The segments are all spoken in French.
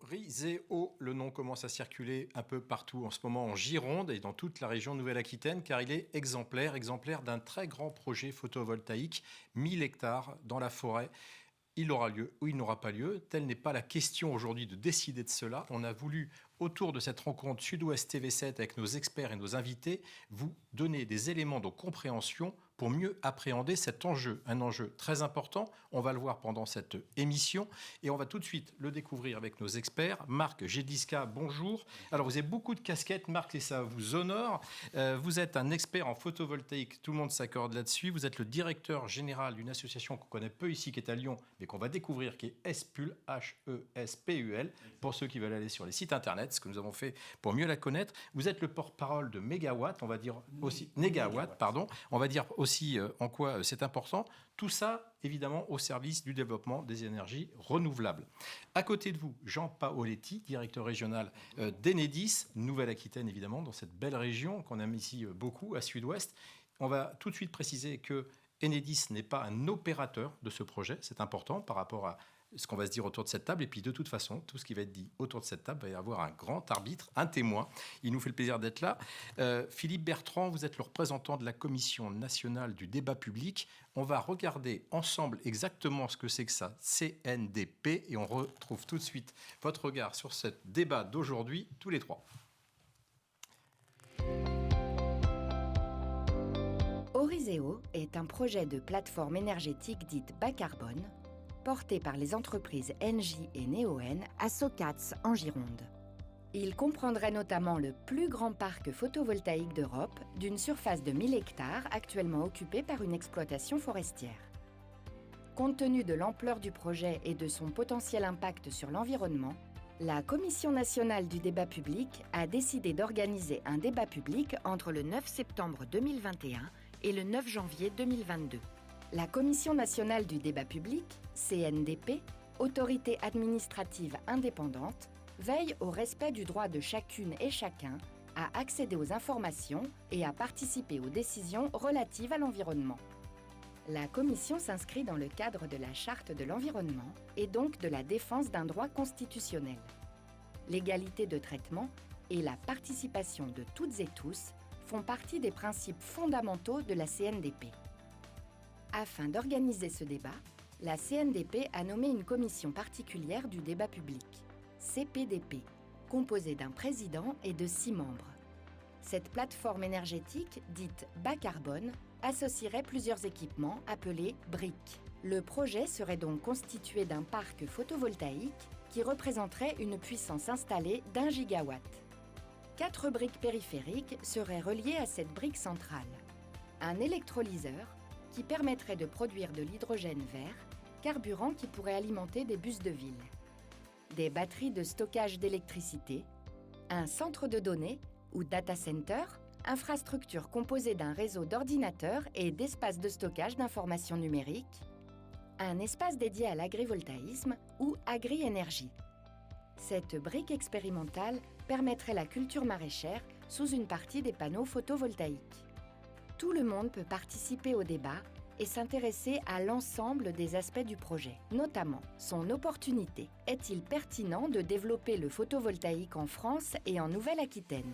Oriseo, le nom commence à circuler un peu partout en ce moment en Gironde et dans toute la région Nouvelle-Aquitaine, car il est exemplaire d'un très grand projet photovoltaïque, 1000 hectares dans la forêt. Il aura lieu ou il n'aura pas lieu. Telle n'est pas la question aujourd'hui de décider de cela. On a voulu, autour de cette rencontre Sud-Ouest TV7 avec nos experts et nos invités, vous donner des éléments de compréhension pour mieux appréhender cet enjeu. Un enjeu très important. On va le voir pendant cette émission et on va tout de suite le découvrir avec nos experts. Marc Gédisca, bonjour. Alors, vous avez beaucoup de casquettes, Marc, et ça vous honore. Vous êtes un expert en photovoltaïque. Tout le monde s'accorde là-dessus. Vous êtes le directeur général d'une association qu'on connaît peu ici, qui est à Lyon, mais qu'on va découvrir, qui est Hespul, H-E-S-P-U-L, pour ceux qui veulent aller sur les sites internet, ce que nous avons fait pour mieux la connaître. Vous êtes le porte-parole de Négawatt, on va dire aussi Négawatt, pardon. On va dire aussi en quoi c'est important. Tout ça, évidemment, au service du développement des énergies renouvelables. À côté de vous, Jean Paoletti, directeur régional d'Enedis, Nouvelle-Aquitaine, évidemment, dans cette belle région qu'on aime ici beaucoup, à Sud-Ouest. On va tout de suite préciser que Enedis n'est pas un opérateur de ce projet, c'est important par rapport à ce qu'on va se dire autour de cette table. Et puis de toute façon, tout ce qui va être dit autour de cette table va y avoir un grand arbitre, un témoin. Il nous fait le plaisir d'être là. Philippe Bertrand, vous êtes le représentant de la Commission nationale du débat public. On va regarder ensemble exactement ce que c'est que ça, CNDP, et on retrouve tout de suite votre regard sur ce débat d'aujourd'hui, tous les trois. Oriseo est un projet de plateforme énergétique dite bas carbone, porté par les entreprises Engie et Neoen à Socats en Gironde. Il comprendrait notamment le plus grand parc photovoltaïque d'Europe, d'une surface de 1000 hectares actuellement occupé par une exploitation forestière. Compte tenu de l'ampleur du projet et de son potentiel impact sur l'environnement, la Commission nationale du débat public a décidé d'organiser un débat public entre le 9 septembre 2021 et le 9 janvier 2022. La Commission nationale du débat public, CNDP, autorité administrative indépendante, veille au respect du droit de chacune et chacun à accéder aux informations et à participer aux décisions relatives à l'environnement. La Commission s'inscrit dans le cadre de la Charte de l'environnement et donc de la défense d'un droit constitutionnel. L'égalité de traitement et la participation de toutes et tous font partie des principes fondamentaux de la CNDP. Afin d'organiser ce débat, la CNDP a nommé une commission particulière du débat public, CPDP, composée d'un président et de 6 membres. Cette plateforme énergétique, dite bas carbone, associerait plusieurs équipements appelés briques. Le projet serait donc constitué d'un parc photovoltaïque qui représenterait une puissance installée d'1 gigawatt. 4 briques périphériques seraient reliées à cette brique centrale. Un électrolyseur qui permettrait de produire de l'hydrogène vert, carburant qui pourrait alimenter des bus de ville. Des batteries de stockage d'électricité, un centre de données ou data center, infrastructure composée d'un réseau d'ordinateurs et d'espaces de stockage d'informations numériques, un espace dédié à l'agrivoltaïsme ou agri-énergie. Cette brique expérimentale permettrait la culture maraîchère sous une partie des panneaux photovoltaïques. Tout le monde peut participer au débat et s'intéresser à l'ensemble des aspects du projet, notamment son opportunité. Est-il pertinent de développer le photovoltaïque en France et en Nouvelle-Aquitaine ?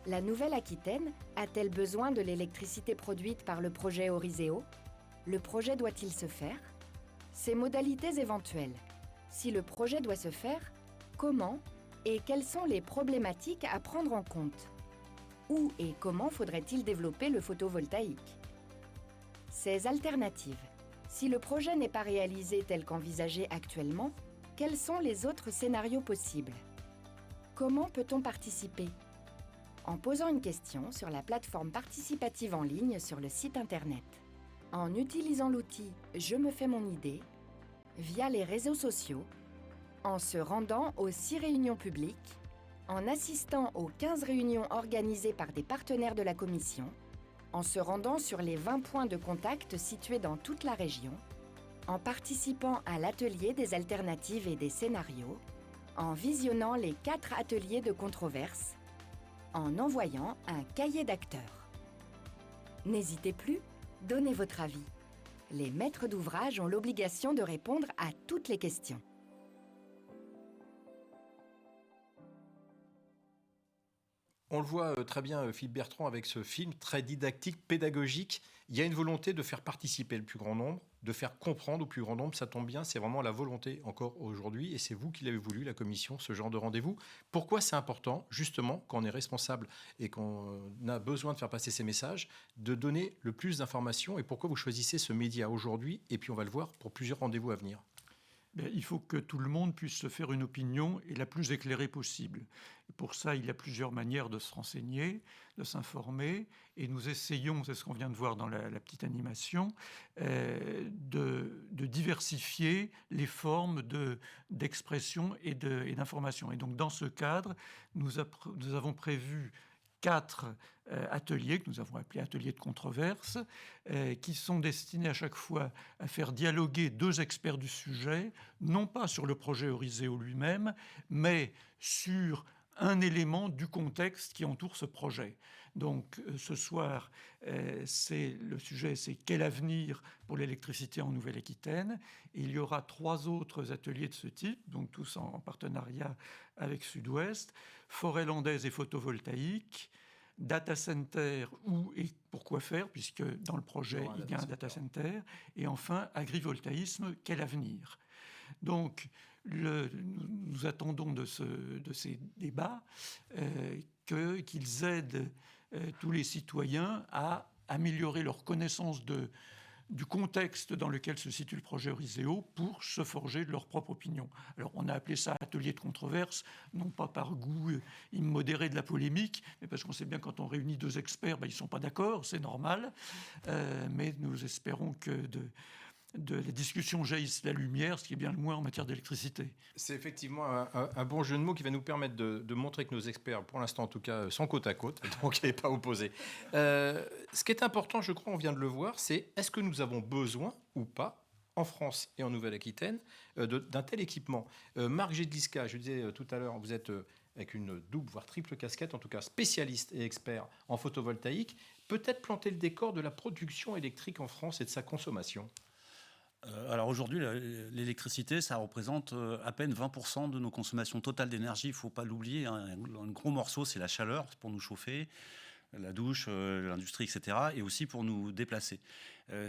La Nouvelle-Aquitaine a-t-elle besoin de l'électricité produite par le projet Oriseo ? Le projet doit-il se faire ? Ses modalités éventuelles. Si le projet doit se faire, comment et quelles sont les problématiques à prendre en compte ? Où et comment faudrait-il développer le photovoltaïque ? Ces alternatives. Si le projet n'est pas réalisé tel qu'envisagé actuellement, quels sont les autres scénarios possibles ? Comment peut-on participer ? En posant une question sur la plateforme participative en ligne sur le site internet. En utilisant l'outil « Je me fais mon idée », via les réseaux sociaux, en se rendant aux 6 réunions publiques, en assistant aux 15 réunions organisées par des partenaires de la Commission, en se rendant sur les 20 points de contact situés dans toute la région, en participant à l'atelier des alternatives et des scénarios, en visionnant les 4 ateliers de controverse, en envoyant un cahier d'acteurs. N'hésitez plus, donnez votre avis. Les maîtres d'ouvrage ont l'obligation de répondre à toutes les questions. On le voit très bien, Philippe Bertrand, avec ce film très didactique, pédagogique. Il y a une volonté de faire participer le plus grand nombre, de faire comprendre au plus grand nombre. Ça tombe bien, c'est vraiment la volonté encore aujourd'hui. Et c'est vous qui l'avez voulu, la commission, ce genre de rendez-vous. Pourquoi c'est important, justement, quand on est responsable et qu'on a besoin de faire passer ces messages, de donner le plus d'informations? Et pourquoi vous choisissez ce média aujourd'hui? Et puis on va le voir pour plusieurs rendez-vous à venir. Il faut que tout le monde puisse se faire une opinion et la plus éclairée possible. Et pour ça, il y a plusieurs manières de se renseigner, de s'informer, et nous essayons, c'est ce qu'on vient de voir dans la petite animation, de diversifier les formes d'expression et d'information. Et donc, dans ce cadre, nous avons prévu 4 ateliers que nous avons appelés ateliers de controverse, qui sont destinés à chaque fois à faire dialoguer 2 experts du sujet, non pas sur le projet Eurizeo lui-même, mais sur un élément du contexte qui entoure ce projet. Donc ce soir, le sujet, c'est quel avenir pour l'électricité en Nouvelle-Aquitaine. Il y aura 3 autres ateliers de ce type, donc tous en partenariat avec Sud-Ouest, forêt landaise et photovoltaïque, data center, où et pourquoi faire, puisque dans le projet, il y a un data center, et enfin, agrivoltaïsme, quel avenir? Donc, nous attendons de ces débats qu'ils aident tous les citoyens à améliorer leur connaissance du contexte dans lequel se situe le projet Eurizeo pour se forger de leur propre opinion. Alors, on a appelé ça atelier de controverse, non pas par goût immodéré de la polémique, mais parce qu'on sait bien quand on réunit 2 experts, ils ne sont pas d'accord, c'est normal. Mais nous espérons que de la discussion jaillisse la lumière, ce qui est bien le moins en matière d'électricité. C'est effectivement un bon jeu de mots qui va nous permettre de montrer que nos experts, pour l'instant en tout cas, sont côte à côte, donc il n'est pas opposé. Ce qui est important, je crois, on vient de le voir, c'est est-ce que nous avons besoin ou pas, en France et en Nouvelle-Aquitaine, d'un tel équipement? Marc Jedliska, je disais tout à l'heure, vous êtes avec une double, voire triple casquette, en tout cas spécialiste et expert en photovoltaïque, peut-être planter le décor de la production électrique en France et de sa consommation. Alors aujourd'hui, l'électricité, ça représente à peine 20% de nos consommations totales d'énergie. Il ne faut pas l'oublier, hein. Un gros morceau, c'est la chaleur pour nous chauffer, la douche, l'industrie, etc. Et aussi pour nous déplacer.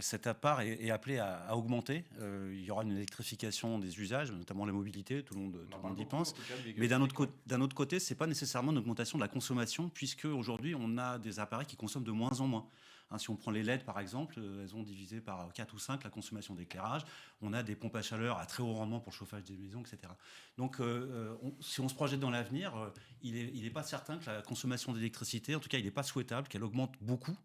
Cette part est appelée à augmenter. Il y aura une électrification des usages, notamment la mobilité, tout le monde y pense. Mais d'un autre côté, ce n'est pas nécessairement une augmentation de la consommation, puisque aujourd'hui, on a des appareils qui consomment de moins en moins. Si on prend les LED, par exemple, elles ont divisé par 4 ou 5 la consommation d'éclairage. On a des pompes à chaleur à très haut rendement pour le chauffage des maisons, etc. Donc, si on se projette dans l'avenir, il n'est pas certain que la consommation d'électricité, en tout cas, il n'est pas souhaitable qu'elle augmente beaucoup,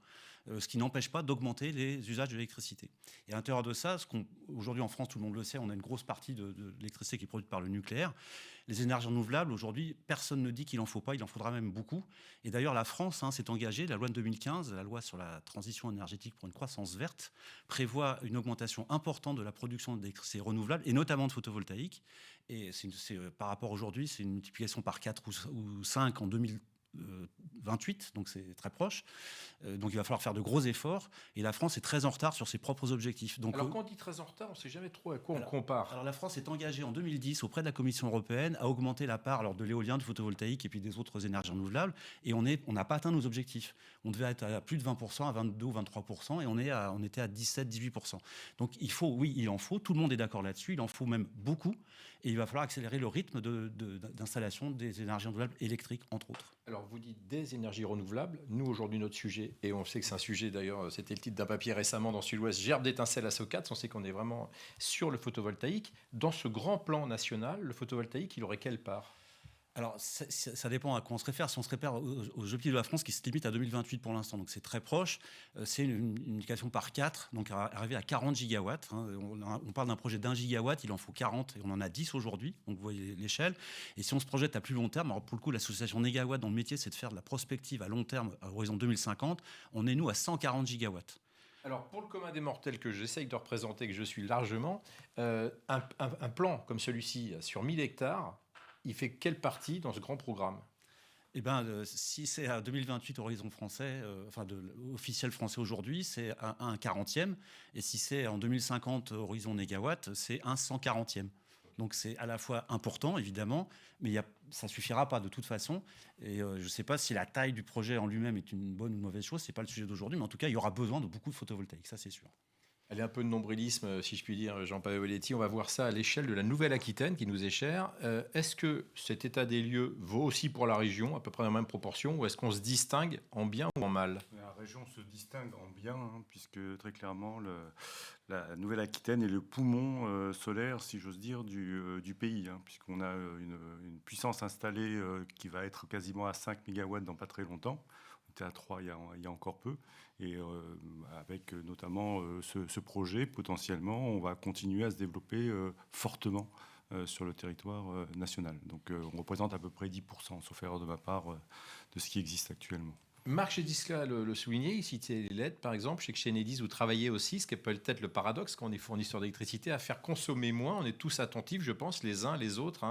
ce qui n'empêche pas d'augmenter les usages de l'électricité. Et à l'intérieur de ça, aujourd'hui en France, tout le monde le sait, on a une grosse partie de l'électricité qui est produite par le nucléaire. Les énergies renouvelables, aujourd'hui, personne ne dit qu'il n'en faut pas, il en faudra même beaucoup. Et d'ailleurs, la France s'est engagée, la loi de 2015, la loi sur la transition énergétique pour une croissance verte, prévoit une augmentation importante de la production d'électricité renouvelable, et notamment de photovoltaïque. Et par rapport à aujourd'hui, c'est une multiplication par 4 ou 5 en 2028, donc c'est très proche. Donc il va falloir faire de gros efforts. Et la France est très en retard sur ses propres objectifs. Donc, alors quand on dit très en retard, on ne sait jamais trop à quoi on compare. Alors la France est engagée en 2010 auprès de la Commission européenne à augmenter la part de l'éolien, de photovoltaïque et puis des autres énergies renouvelables. Et on n'a pas atteint nos objectifs. On devait être à plus de 20%, à 22 ou 23%, et on était à 17-18%. Donc il en faut. Tout le monde est d'accord là-dessus. Il en faut même beaucoup. Et il va falloir accélérer le rythme d'installation des énergies renouvelables électriques, entre autres. Alors, vous dites des énergies renouvelables. Nous, aujourd'hui, notre sujet, et on sait que c'est un sujet, d'ailleurs, c'était le titre d'un papier récemment dans Sud-Ouest, gerbe d'étincelles à Socats. On sait qu'on est vraiment sur le photovoltaïque. Dans ce grand plan national, le photovoltaïque, il aurait quelle part ? Alors, ça dépend à quoi on se réfère. Si on se réfère aux objectifs de la France qui se limite à 2028 pour l'instant, donc c'est très proche, c'est une multiplication par 4, donc arriver à 40 gigawatts. On parle d'un projet d'1 gigawatt, il en faut 40 et on en a 10 aujourd'hui, donc vous voyez l'échelle. Et si on se projette à plus long terme, alors pour le coup, l'association Négawatt dans le métier, c'est de faire de la prospective à long terme, à horizon 2050. On est, nous, à 140 gigawatts. Alors, pour le commun des mortels que j'essaye de représenter, que je suis largement, un plan comme celui-ci sur 1000 hectares, il fait quelle partie dans ce grand programme ? Eh bien, si c'est à 2028 horizon français, officiel français aujourd'hui, c'est un 40e. Et si c'est en 2050 horizon négawatt, c'est un 140e. Donc c'est à la fois important, évidemment, mais ça ne suffira pas de toute façon. Et je ne sais pas si la taille du projet en lui-même est une bonne ou une mauvaise chose, ce n'est pas le sujet d'aujourd'hui, mais en tout cas, il y aura besoin de beaucoup de photovoltaïque, ça c'est sûr. Elle est un peu de nombrilisme, si je puis dire, Jean-Paul Violetti. On va voir ça à l'échelle de la Nouvelle-Aquitaine, qui nous est chère. Est-ce que cet état des lieux vaut aussi pour la région, à peu près dans la même proportion, ou est-ce qu'on se distingue en bien ou en mal? La région se distingue en bien, puisque très clairement, la Nouvelle-Aquitaine est le poumon solaire, si j'ose dire, du pays, puisqu'on a une puissance installée qui va être quasiment à 5 MW dans pas très longtemps. On était à 3 il y a encore peu. Et avec notamment ce projet, potentiellement, on va continuer à se développer fortement sur le territoire national. Donc on représente à peu près 10%, sauf erreur de ma part, de ce qui existe actuellement. Marc Chédiscla le soulignait, il citait les LED par exemple. Je sais que chez Enedis, vous travaillez aussi, ce qui est peut-être le paradoxe quand on est fournisseur d'électricité, à faire consommer moins. On est tous attentifs, je pense, les uns les autres.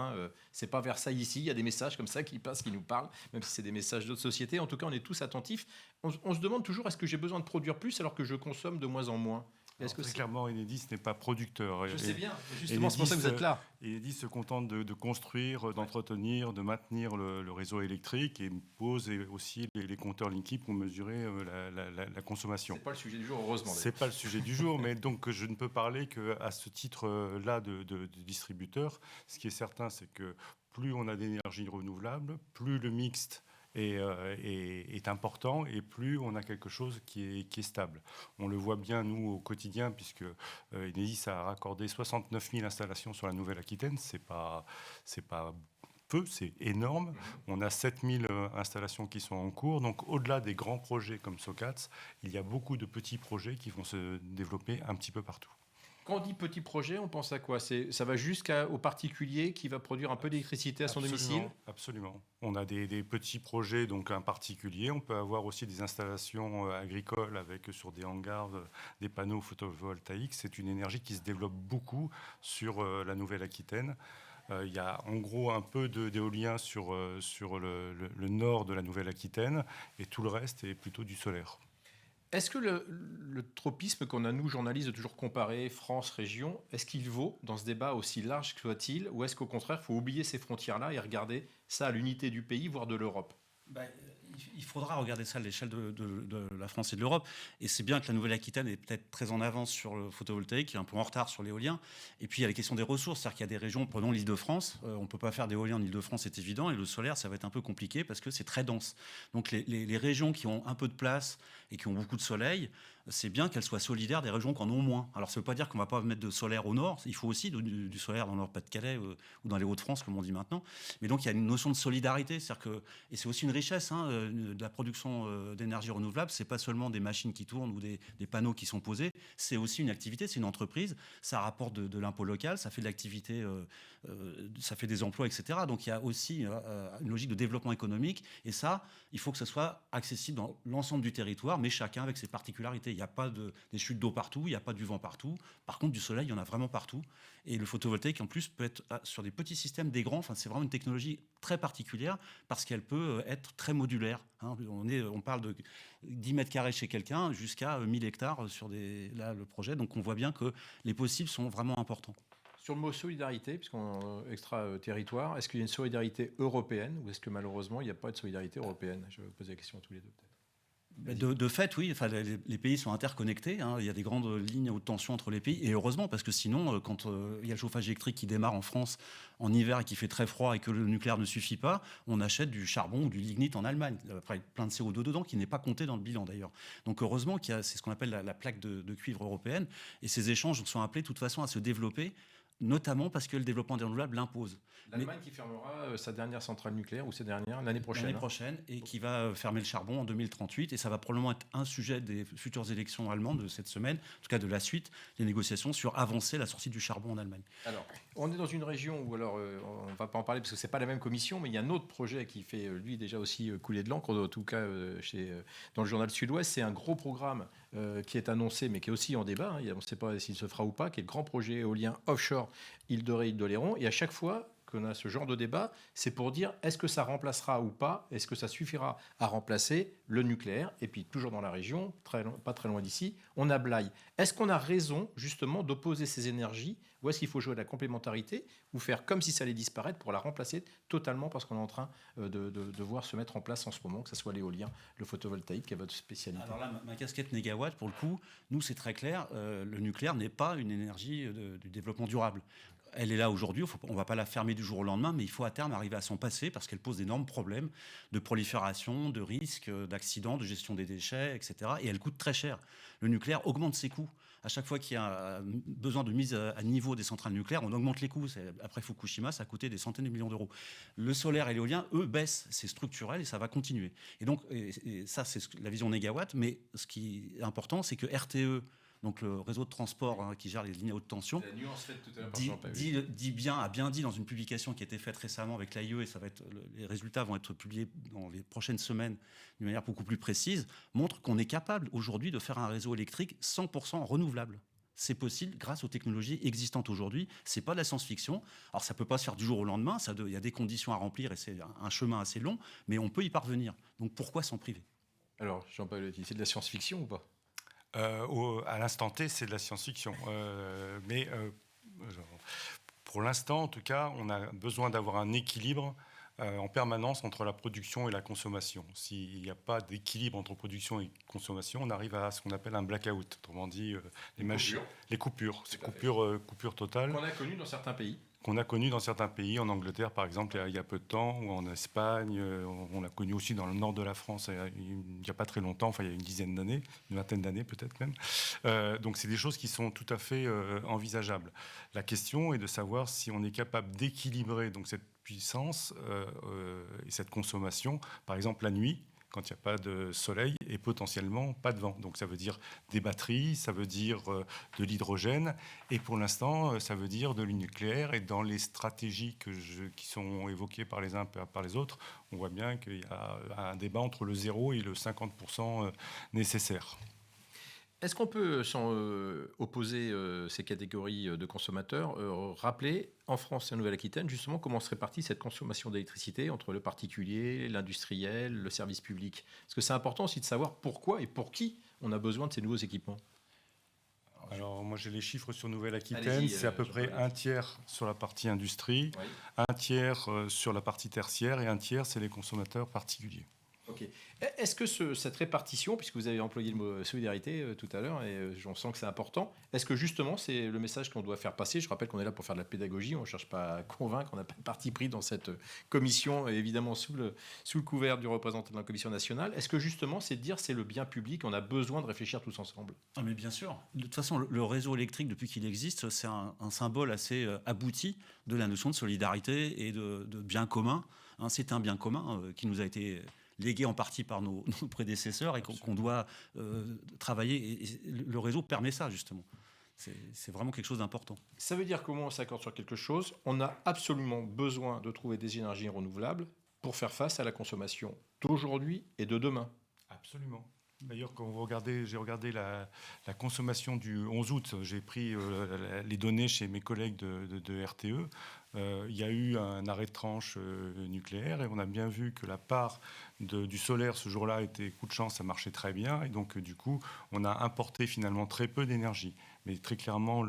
C'est pas Versailles ici, il y a des messages comme ça qui passent, qui nous parlent, même si c'est des messages d'autres sociétés. En tout cas, on est tous attentifs. On se demande toujours, est-ce que j'ai besoin de produire plus alors que je consomme de moins en moins? Très clairement, Enedis n'est pas producteur. Je sais bien, justement, c'est pour ça que vous êtes là. Enedis se contente de construire, d'entretenir, de maintenir le réseau électrique et pose aussi les compteurs Linky pour mesurer la consommation. C'est pas le sujet du jour, heureusement. C'est pas le sujet du jour, mais donc je ne peux parler qu'à ce titre-là de distributeur. Ce qui est certain, c'est que plus on a d'énergie renouvelable, plus le mixte est important et plus on a quelque chose qui est stable. On le voit bien, nous, au quotidien, puisque Enedis a raccordé 69 000 installations sur la Nouvelle-Aquitaine. C'est pas peu, c'est énorme. On a 7 000 installations qui sont en cours. Donc, au-delà des grands projets comme Socats, il y a beaucoup de petits projets qui vont se développer un petit peu partout. Quand on dit petit projet, on pense à quoi? Ça va jusqu'au particulier qui va produire un peu d'électricité à son domicile? Absolument. On a des petits projets, donc un particulier. On peut avoir aussi des installations agricoles avec sur des hangars des panneaux photovoltaïques. C'est une énergie qui se développe beaucoup sur la Nouvelle-Aquitaine. Il y a en gros un peu d'éolien sur le nord de la Nouvelle-Aquitaine et tout le reste est plutôt du solaire. Est-ce que le tropisme qu'on a, nous, journalistes, de toujours comparer France, région, est-ce qu'il vaut dans ce débat aussi large que soit-il, ou est-ce qu'au contraire, il faut oublier ces frontières-là et regarder ça à l'unité du pays, voire de l'Europe? Il faudra regarder ça à l'échelle de la France et de l'Europe. Et c'est bien que la Nouvelle-Aquitaine est peut-être très en avance sur le photovoltaïque, un peu en retard sur l'éolien. Et puis il y a la question des ressources, c'est-à-dire qu'il y a des régions, prenons l'Île-de-France, on ne peut pas faire d'éolien en Île-de-France, c'est évident, et le solaire, ça va être un peu compliqué parce que c'est très dense. Donc les régions qui ont un peu de place et qui ont beaucoup de soleil, c'est bien qu'elles soient solidaires des régions qui en ont moins. Alors ça ne veut pas dire qu'on ne va pas mettre de solaire au nord, il faut aussi du solaire dans le Nord-Pas-de-Calais ou dans les Hauts-de-France, comme on dit maintenant. Mais donc il y a une notion de solidarité, et c'est aussi une richesse de la production d'énergie renouvelable. Ce n'est pas seulement des machines qui tournent ou des panneaux qui sont posés, c'est aussi une activité, c'est une entreprise, ça rapporte de l'impôt local, ça fait de l'activité, ça fait des emplois, etc. Donc il y a aussi une logique de développement économique, et ça, il faut que ce soit accessible dans l'ensemble du territoire, mais chacun avec ses particularités. Il n'y a pas des chutes d'eau partout, il n'y a pas du vent partout. Par contre, du soleil, il y en a vraiment partout. Et le photovoltaïque, en plus, peut être sur des petits systèmes, des grands. Enfin, c'est vraiment une technologie très particulière parce qu'elle peut être très modulaire. On parle de 10 mètres carrés chez quelqu'un jusqu'à 1000 hectares sur le projet. Donc, on voit bien que les possibles sont vraiment importants. Sur le mot solidarité, puisqu'on est extra-territoire, est-ce qu'il y a une solidarité européenne ou est-ce que malheureusement, il n'y a pas de solidarité européenne? Je vais poser la question à tous les deux, peut-être. De fait, oui. Enfin, les pays sont interconnectés. Il y a des grandes lignes à haute tension entre les pays. Et heureusement, parce que sinon, quand il y a le chauffage électrique qui démarre en France en hiver et qui fait très froid et que le nucléaire ne suffit pas, on achète du charbon ou du lignite en Allemagne. Après, plein de CO2 dedans qui n'est pas compté dans le bilan d'ailleurs. Donc heureusement c'est ce qu'on appelle la plaque de cuivre européenne. Et ces échanges sont appelés de toute façon à se développer, notamment parce que le développement des renouvelables l'impose. L'Allemagne qui fermera sa dernière centrale nucléaire, ou ses dernières, l'année prochaine. L'année prochaine, et qui va fermer le charbon en 2038. Et ça va probablement être un sujet des futures élections allemandes de cette semaine, en tout cas de la suite, des négociations sur avancer la sortie du charbon en Allemagne. Alors, on est dans une région où, on ne va pas en parler parce que ce n'est pas la même commission, mais il y a un autre projet qui fait, lui, déjà aussi couler de l'encre, en tout cas dans le journal Sud-Ouest. C'est un gros programme qui est annoncé, mais qui est aussi en débat. On ne sait pas s'il se fera ou pas, qui est le grand projet éolien offshore Île de Ré, Île d'Oléron. Et à chaque fois, qu'on a ce genre de débat, c'est pour dire est-ce que ça remplacera ou pas, est-ce que ça suffira à remplacer le nucléaire. Et puis toujours dans la région, pas très loin d'ici, on a Blaye. Est-ce qu'on a raison justement d'opposer ces énergies ou est-ce qu'il faut jouer à la complémentarité ou faire comme si ça allait disparaître pour la remplacer totalement parce qu'on est en train de voir se mettre en place en ce moment, que ce soit l'éolien, le photovoltaïque, qui est votre spécialité. Alors là, ma casquette négawatt, pour le coup, nous, c'est très clair, le nucléaire n'est pas une énergie du développement durable. Elle est là aujourd'hui, on ne va pas la fermer du jour au lendemain, mais il faut à terme arriver à s'en passer parce qu'elle pose d'énormes problèmes de prolifération, de risques, d'accidents, de gestion des déchets, etc. Et elle coûte très cher. Le nucléaire augmente ses coûts. À chaque fois qu'il y a besoin de mise à niveau des centrales nucléaires, on augmente les coûts. Après Fukushima, ça a coûté des centaines de millions d'euros. Le solaire et l'éolien, eux, baissent. C'est structurel et ça va continuer. Et donc, ça, c'est la vision négawatt. Mais ce qui est important, c'est que RTE, donc le réseau de transport qui gère les lignes à haute tension, La nuance faite tout à l'heure a bien dit dans une publication qui a été faite récemment avec l'AIE, et les résultats vont être publiés dans les prochaines semaines d'une manière beaucoup plus précise, montre qu'on est capable aujourd'hui de faire un réseau électrique 100% renouvelable. C'est possible grâce aux technologies existantes aujourd'hui. C'est pas de la science-fiction. Alors ça peut pas se faire du jour au lendemain. Il y a des conditions à remplir et c'est un chemin assez long, mais on peut y parvenir. Donc pourquoi s'en priver? Alors Jean-Paul, c'est de la science-fiction ou pas? À l'instant T, c'est de la science-fiction. Pour l'instant, en tout cas, on a besoin d'avoir un équilibre en permanence entre la production et la consommation. S'il n'y a pas d'équilibre entre production et consommation, on arrive à ce qu'on appelle un blackout. Autrement dit, les coupures. C'est coupure totale. Qu'on a connu dans certains pays. Qu'on a connu dans certains pays, en Angleterre par exemple, il y a peu de temps, ou en Espagne, on l'a connu aussi dans le nord de la France il n'y a pas très longtemps, enfin il y a une dizaine d'années, une vingtaine d'années peut-être même. Donc c'est des choses qui sont tout à fait envisageables. La question est de savoir si on est capable d'équilibrer donc cette puissance et cette consommation, par exemple la nuit, quand il n'y a pas de soleil et potentiellement pas de vent. Donc ça veut dire des batteries, ça veut dire de l'hydrogène et pour l'instant ça veut dire de nucléaire. Et dans les stratégies qui sont évoquées par les uns par les autres, on voit bien qu'il y a un débat entre le 0 et le 50% nécessaire. Est-ce qu'on peut, sans opposer ces catégories de consommateurs, rappeler en France et en Nouvelle-Aquitaine justement comment se répartit cette consommation d'électricité entre le particulier, l'industriel, le service public? Parce que c'est important aussi de savoir pourquoi et pour qui on a besoin de ces nouveaux équipements. Alors moi j'ai les chiffres sur Nouvelle-Aquitaine, c'est à peu près un tiers sur la partie industrie, oui. Un tiers sur la partie tertiaire et un tiers c'est les consommateurs particuliers. Ok. Est-ce que cette répartition, puisque vous avez employé le mot solidarité tout à l'heure, et j'en sens que c'est important, est-ce que justement c'est le message qu'on doit faire passer? Je rappelle qu'on est là pour faire de la pédagogie, on ne cherche pas à convaincre, on n'a pas de parti pris dans cette commission, évidemment sous le couvert du représentant de la commission nationale. Est-ce que justement c'est de dire c'est le bien public, on a besoin de réfléchir tous ensemble? Ah mais bien sûr. De toute façon, le réseau électrique, depuis qu'il existe, c'est un symbole assez abouti de la notion de solidarité et de bien commun. C'est un bien commun qui nous a été légué en partie par nos prédécesseurs et qu'on doit travailler. Et le réseau permet ça, justement. C'est vraiment quelque chose d'important. Ça veut dire comment on s'accorde sur quelque chose? On a absolument besoin de trouver des énergies renouvelables pour faire face à la consommation d'aujourd'hui et de demain. Absolument. D'ailleurs, quand j'ai regardé la consommation du 11 août, j'ai pris les données chez mes collègues de RTE. Il y a eu un arrêt de tranche nucléaire et on a bien vu que la part du solaire ce jour-là était, coup de chance, ça marchait très bien. Et donc, du coup, on a importé finalement très peu d'énergie. Mais très clairement,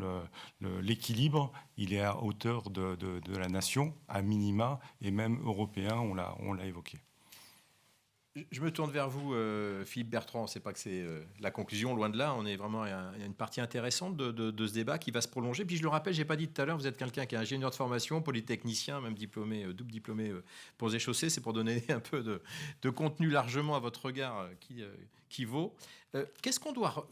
l'équilibre, il est à hauteur de la nation, à minima, et même européen, on l'a évoqué. Je me tourne vers vous, Philippe Bertrand. C'est pas que c'est la conclusion, loin de là. On est vraiment il y a une partie intéressante de ce débat qui va se prolonger. Puis je le rappelle, j'ai pas dit tout à l'heure, vous êtes quelqu'un qui est ingénieur de formation, polytechnicien, même diplômé, double diplômé pour les chaussées. C'est pour donner un peu de contenu largement à votre regard qui vaut. Qu'est-ce qu'on doit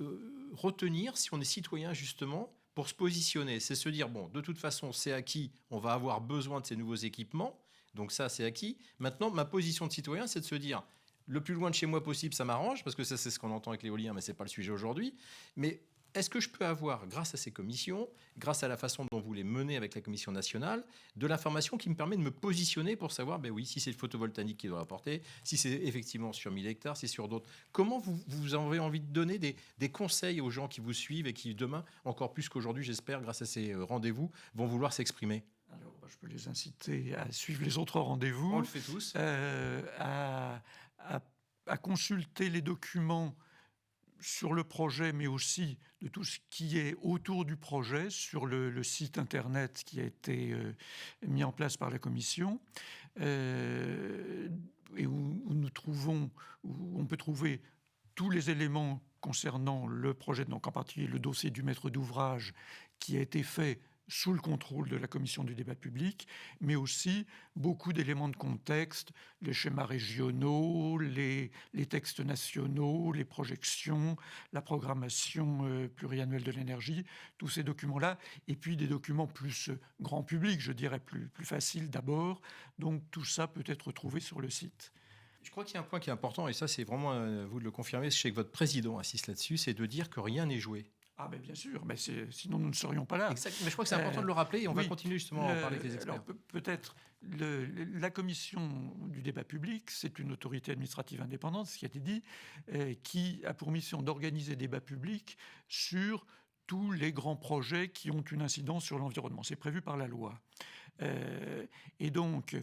retenir si on est citoyen justement pour se positionner? C'est se dire bon, de toute façon, c'est acquis. On va avoir besoin de ces nouveaux équipements. Donc ça, c'est acquis. Maintenant, ma position de citoyen, c'est de se dire le plus loin de chez moi possible, ça m'arrange, parce que ça, c'est ce qu'on entend avec l'éolien, mais ce n'est pas le sujet aujourd'hui. Mais est-ce que je peux avoir, grâce à ces commissions, grâce à la façon dont vous les menez avec la Commission nationale, de l'information qui me permet de me positionner pour savoir, ben oui, si c'est le photovoltaïque qui doit apporter, si c'est effectivement sur 1000 hectares, si c'est sur d'autres. Comment vous avez envie de donner des conseils aux gens qui vous suivent et qui, demain, encore plus qu'aujourd'hui, j'espère, grâce à ces rendez-vous, vont vouloir s'exprimer? Alors, je peux les inciter à suivre les autres rendez-vous. On le fait tous. À consulter les documents sur le projet, mais aussi de tout ce qui est autour du projet sur le site internet qui a été mis en place par la commission, et où on peut trouver tous les éléments concernant le projet, donc en particulier le dossier du maître d'ouvrage qui a été fait sous le contrôle de la commission du débat public, mais aussi beaucoup d'éléments de contexte, les schémas régionaux, les textes nationaux, les projections, la programmation pluriannuelle de l'énergie, tous ces documents-là, et puis des documents plus grand public, je dirais plus faciles d'abord. Donc tout ça peut être trouvé sur le site. Je crois qu'il y a un point qui est important, et ça c'est vraiment à vous de le confirmer, je sais que votre président insiste là-dessus, c'est de dire que rien n'est joué. Ah ben bien sûr, mais sinon nous ne serions pas là. Exact. Mais je crois que c'est important de le rappeler et on va continuer justement à en parler avec les experts. Alors peut-être la commission du débat public, c'est une autorité administrative indépendante, ce qui a été dit, qui a pour mission d'organiser des débats publics sur tous les grands projets qui ont une incidence sur l'environnement. C'est prévu par la loi. Et donc,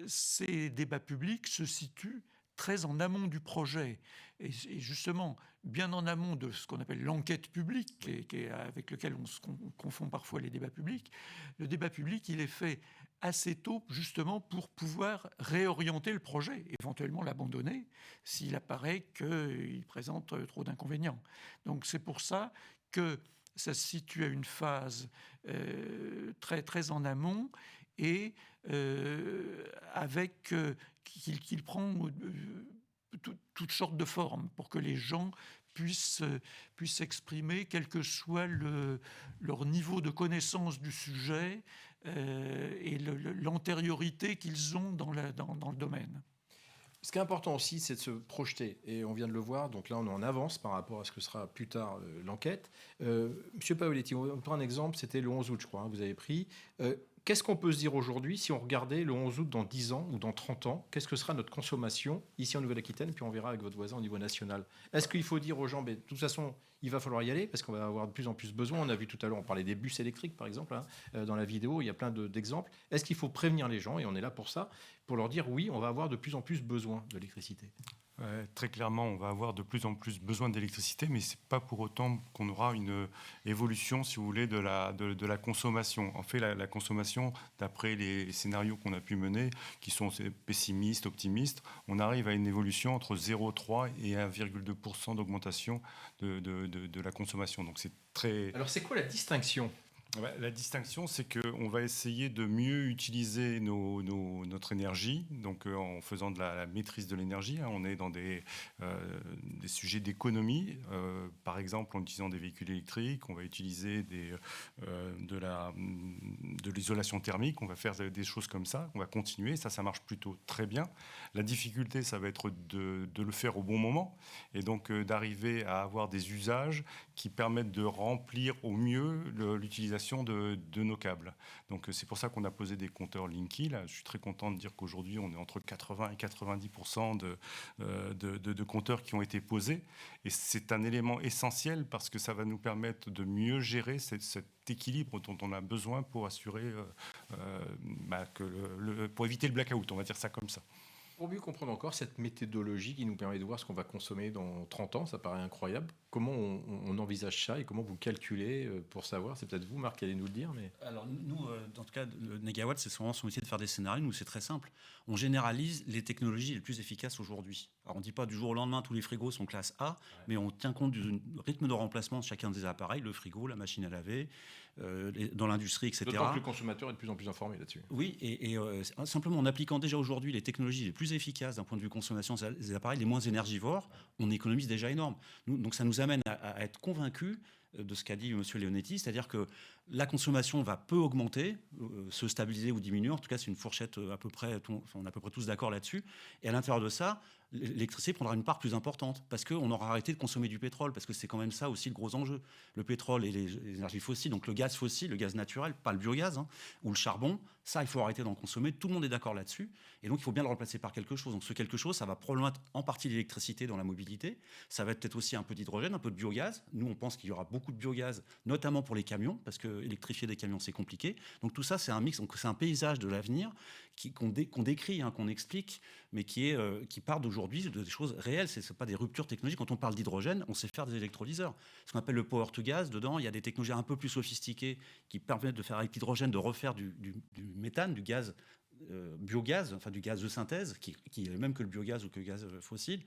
ces débats publics se situent très en amont du projet, et justement bien en amont de ce qu'on appelle l'enquête publique, avec lequel on se confond parfois les débats publics. Le débat public, il est fait assez tôt, justement, pour pouvoir réorienter le projet, éventuellement l'abandonner, s'il apparaît qu'il présente trop d'inconvénients. Donc c'est pour ça que ça se situe à une phase très, très en amont, et avec qu'il prend toutes sortes de formes pour que les gens puissent s'exprimer, quel que soit leur niveau de connaissance du sujet et l'antériorité qu'ils ont dans le domaine. Ce qui est important aussi, c'est de se projeter. Et on vient de le voir, donc là on est en avance par rapport à ce que sera plus tard l'enquête. Monsieur Paoletti, on prend un exemple, c'était le 11 août, je crois, vous avez pris. Qu'est-ce qu'on peut se dire aujourd'hui si on regardait le 11 août dans 10 ans ou dans 30 ans? Qu'est-ce que sera notre consommation ici en Nouvelle-Aquitaine? Puis on verra avec votre voisin au niveau national. Est-ce qu'il faut dire aux gens, de toute façon, il va falloir y aller parce qu'on va avoir de plus en plus besoin. On a vu tout à l'heure, on parlait des bus électriques par exemple, dans la vidéo, il y a plein d'exemples. Est-ce qu'il faut prévenir les gens, et on est là pour ça, pour leur dire oui, on va avoir de plus en plus besoin d'électricité? Très clairement, on va avoir de plus en plus besoin d'électricité, mais ce n'est pas pour autant qu'on aura une évolution, si vous voulez, de la consommation. En fait, la consommation, d'après les scénarios qu'on a pu mener, qui sont pessimistes, optimistes, on arrive à une évolution entre 0,3 et 1,2% d'augmentation de la consommation. Donc c'est très... Alors c'est quoi la distinction ? La distinction, c'est qu'on va essayer de mieux utiliser notre énergie, donc en faisant de la maîtrise de l'énergie. On est dans des sujets d'économie, par exemple en utilisant des véhicules électriques, on va utiliser de l'isolation thermique, on va faire des choses comme ça, on va continuer, ça marche plutôt très bien. La difficulté, ça va être de le faire au bon moment, et donc d'arriver à avoir des usages qui permettent de remplir au mieux l'utilisation de nos câbles. Donc c'est pour ça qu'on a posé des compteurs Linky. Là, je suis très content de dire qu'aujourd'hui on est entre 80 et 90% de compteurs qui ont été posés. Et c'est un élément essentiel parce que ça va nous permettre de mieux gérer cet équilibre dont on a besoin pour assurer pour éviter le blackout. On va dire ça comme ça. Pour mieux comprendre encore cette méthodologie qui nous permet de voir ce qu'on va consommer dans 30 ans, ça paraît incroyable. Comment on envisage ça et comment vous calculez pour savoir? C'est peut-être vous, Marc, qui allez nous le dire. Mais... Alors nous, en tout cas, le Négawatt, c'est souvent son métier de faire des scénarios. Nous, c'est très simple. On généralise les technologies les plus efficaces aujourd'hui. Alors on ne dit pas du jour au lendemain, tous les frigos sont classe A, mais on tient compte du rythme de remplacement de chacun des appareils, le frigo, la machine à laver, dans l'industrie, etc. D'autant que le consommateur est de plus en plus informé là-dessus. Oui, et simplement en appliquant déjà aujourd'hui les technologies les plus efficaces d'un point de vue consommation des appareils, les moins énergivores, on économise déjà énorme. Donc ça nous amène à être convaincus de ce qu'a dit M. Leonetti, c'est-à-dire que la consommation va peu augmenter, se stabiliser ou diminuer. En tout cas, c'est une fourchette à peu près, on est à peu près tous d'accord là-dessus. Et à l'intérieur de ça, l'électricité prendra une part plus importante parce qu'on aura arrêté de consommer du pétrole, parce que c'est quand même ça aussi le gros enjeu. Le pétrole et les énergies fossiles, donc le gaz fossile, le gaz naturel, pas le biogaz, ou le charbon, Ça, il faut arrêter d'en consommer. Tout le monde est d'accord là-dessus. Et donc, il faut bien le remplacer par quelque chose. Donc, ce quelque chose, ça va probablement être en partie l'électricité dans la mobilité. Ça va être peut-être aussi un peu d'hydrogène, un peu de biogaz. Nous, on pense qu'il y aura beaucoup de biogaz, notamment pour les camions, parce que électrifier des camions, c'est compliqué. Donc, tout ça, c'est un mix. Donc, c'est un paysage de l'avenir qu'on décrit, qu'on explique, mais qui part d'aujourd'hui de des choses réelles. Ce n'est pas des ruptures technologiques. Quand on parle d'hydrogène, on sait faire des électrolyseurs. Ce qu'on appelle le power to gas, dedans, il y a des technologies un peu plus sophistiquées qui permettent de faire avec l'hydrogène, de refaire du méthane, du gaz biogaz, enfin du gaz de synthèse, qui est le même que le biogaz ou que le gaz fossile.